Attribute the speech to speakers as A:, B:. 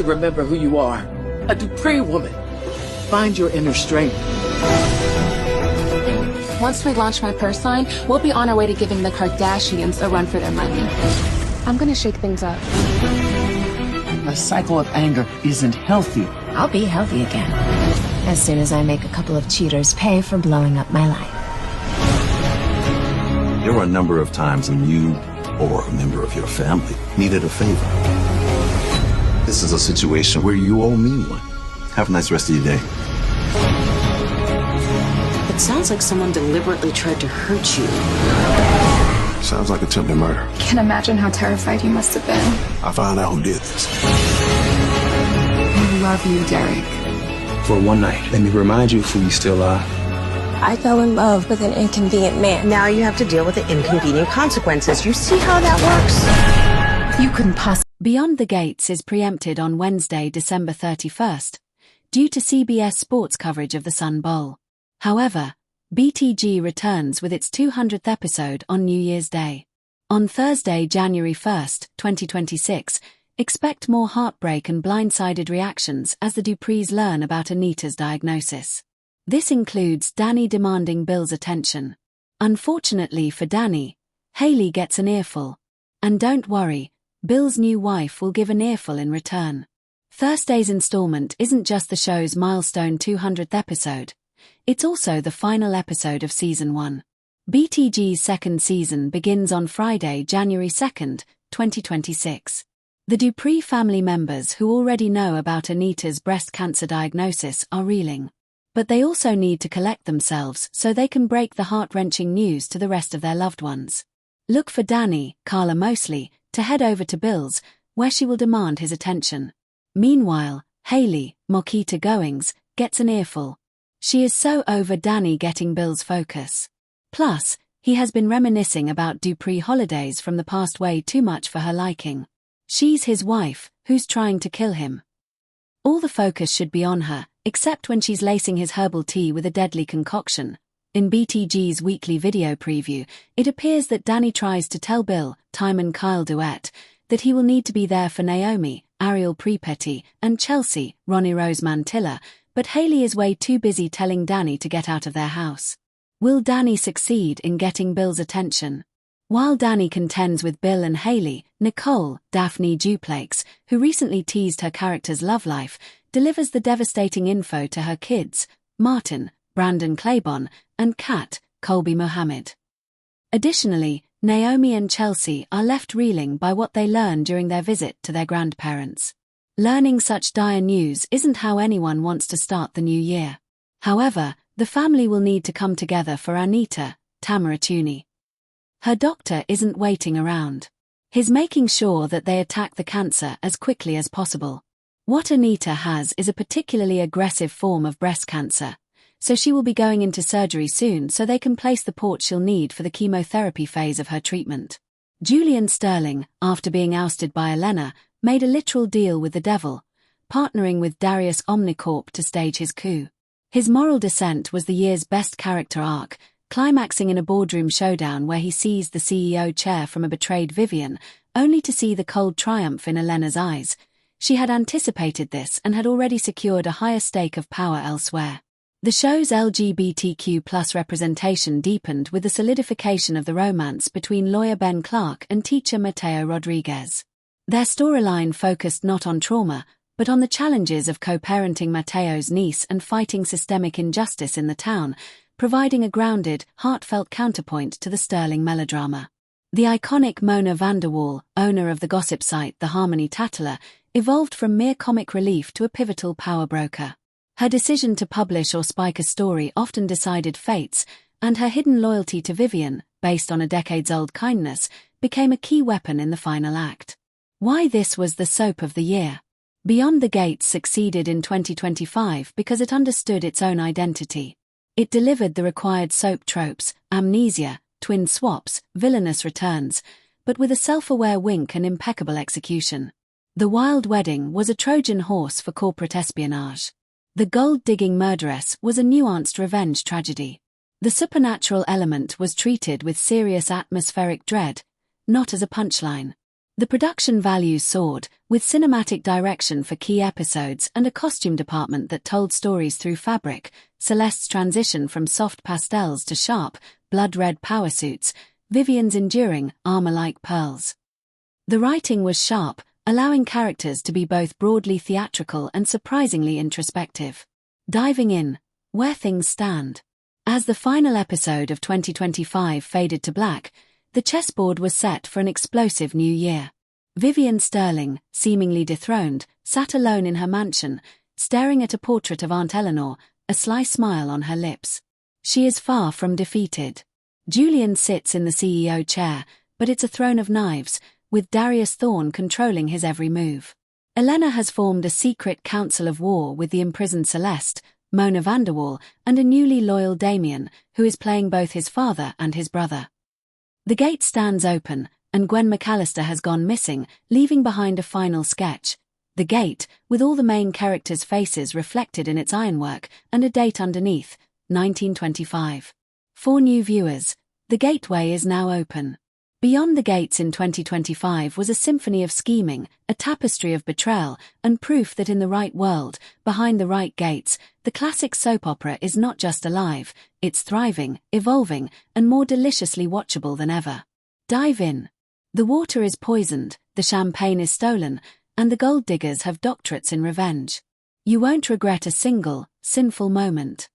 A: Remember who you are. A Dupree woman. Find your inner strength.
B: Once we launch my purse line, we'll be on our way to giving the Kardashians a run for their money. I'm gonna shake things up.
A: A cycle of anger isn't healthy.
C: I'll be healthy again. As soon as I make a couple of cheaters pay for blowing up my life.
D: There were a number of times when you or a member of your family needed a favor. This is a situation where you owe me one. Have a nice rest of your day.
E: It sounds like someone deliberately tried to hurt you.
F: Sounds like attempted murder.
B: Can't imagine how terrified you must have been.
F: I found out who did this.
B: I love you, Derek.
G: For one night, let me remind you of who you still are.
H: I fell in love with an inconvenient man.
E: Now you have to deal with the inconvenient consequences. You see how that works?
B: You couldn't possibly.
I: Beyond the Gates is preempted on Wednesday, December 31st, due to CBS Sports coverage of the Sun Bowl. However, BTG returns with its 200th episode on New Year's Day. On Thursday, January 1st, 2026, expect more heartbreak and blindsided reactions as the Duprees learn about Anita's diagnosis. This includes Danny demanding Bill's attention. Unfortunately for Danny, Haley gets an earful. And don't worry, Bill's new wife will give an earful in return. Thursday's installment isn't just the show's milestone 200th episode, it's also the final episode of Season 1. BTG's second season begins on Friday, January 2nd, 2026. The Dupree family members who already know about Anita's breast cancer diagnosis are reeling. But they also need to collect themselves so they can break the heart-wrenching news to the rest of their loved ones. Look for Danny, Karla Mosley, to head over to Bill's, where she will demand his attention. Meanwhile, Haley, Mokita Goings, gets an earful. She is so over Danny getting Bill's focus. Plus, he has been reminiscing about Dupree holidays from the past way too much for her liking. She's his wife, who's trying to kill him. All the focus should be on her, except when she's lacing his herbal tea with a deadly concoction. In BTG's weekly video preview, it appears that Danny tries to tell Bill, Timon Kyle duet, that he will need to be there for Naomi, Ariel Prepeti, and Chelsea, Ronnie Rose Mantilla, but Haley is way too busy telling Danny to get out of their house. Will Danny succeed in getting Bill's attention? While Danny contends with Bill and Haley, Nicole, Daphnee Duplaix, who recently teased her character's love life, delivers the devastating info to her kids, Martin, Brandon Claiborne, and Kat, Colby Mohammed. Additionally, Naomi and Chelsea are left reeling by what they learn during their visit to their grandparents. Learning such dire news isn't how anyone wants to start the new year. However, the family will need to come together for Anita, Tamara Tunie. Her doctor isn't waiting around. He's making sure that they attack the cancer as quickly as possible. What Anita has is a particularly aggressive form of breast cancer, so she will be going into surgery soon so they can place the port she'll need for the chemotherapy phase of her treatment. Julian Sterling, after being ousted by Elena, made a literal deal with the devil, partnering with Darius Omnicorp to stage his coup. His moral descent was the year's best character arc, climaxing in a boardroom showdown where he seized the CEO chair from a betrayed Vivian, only to see the cold triumph in Elena's eyes. She had anticipated this and had already secured a higher stake of power elsewhere. The show's LGBTQ+ representation deepened with the solidification of the romance between lawyer Ben Clark and teacher Mateo Rodriguez. Their storyline focused not on trauma, but on the challenges of co-parenting Mateo's niece and fighting systemic injustice in the town, providing a grounded, heartfelt counterpoint to the sterling melodrama. The iconic Mona Vanderwall, owner of the gossip site The Harmony Tattler, evolved from mere comic relief to a pivotal power broker. Her decision to publish or spike a story often decided fates, and her hidden loyalty to Vivian, based on a decades-old kindness, became a key weapon in the final act. Why this was the soap of the year? Beyond the Gates succeeded in 2025 because it understood its own identity. It delivered the required soap tropes, amnesia, twin swaps, villainous returns, but with a self-aware wink and impeccable execution. The Wild Wedding was a Trojan horse for corporate espionage. The gold-digging murderess was a nuanced revenge tragedy. The supernatural element was treated with serious atmospheric dread, not as a punchline. The production values soared, with cinematic direction for key episodes and a costume department that told stories through fabric. Celeste's transition from soft pastels to sharp, blood-red power suits, Vivian's enduring, armor-like pearls. The writing was sharp, allowing characters to be both broadly theatrical and surprisingly introspective. Diving in, where things stand. As the final episode of 2025 faded to black, the chessboard was set for an explosive new year. Vivian Sterling, seemingly dethroned, sat alone in her mansion, staring at a portrait of Aunt Eleanor, a sly smile on her lips. She is far from defeated. Julian sits in the CEO chair, but it's a throne of knives, with Darius Thorne controlling his every move. Elena has formed a secret council of war with the imprisoned Celeste, Mona Vanderwall, and a newly loyal Damien, who is playing both his father and his brother. The gate stands open, and Gwen McAllister has gone missing, leaving behind a final sketch. The gate, with all the main characters' faces reflected in its ironwork, and a date underneath, 1925. For new viewers, the gateway is now open. Beyond the gates in 2025 was a symphony of scheming, a tapestry of betrayal, and proof that in the right world, behind the right gates, the classic soap opera is not just alive, it's thriving, evolving, and more deliciously watchable than ever. Dive in. The water is poisoned, the champagne is stolen, and the gold diggers have doctorates in revenge. You won't regret a single, sinful moment.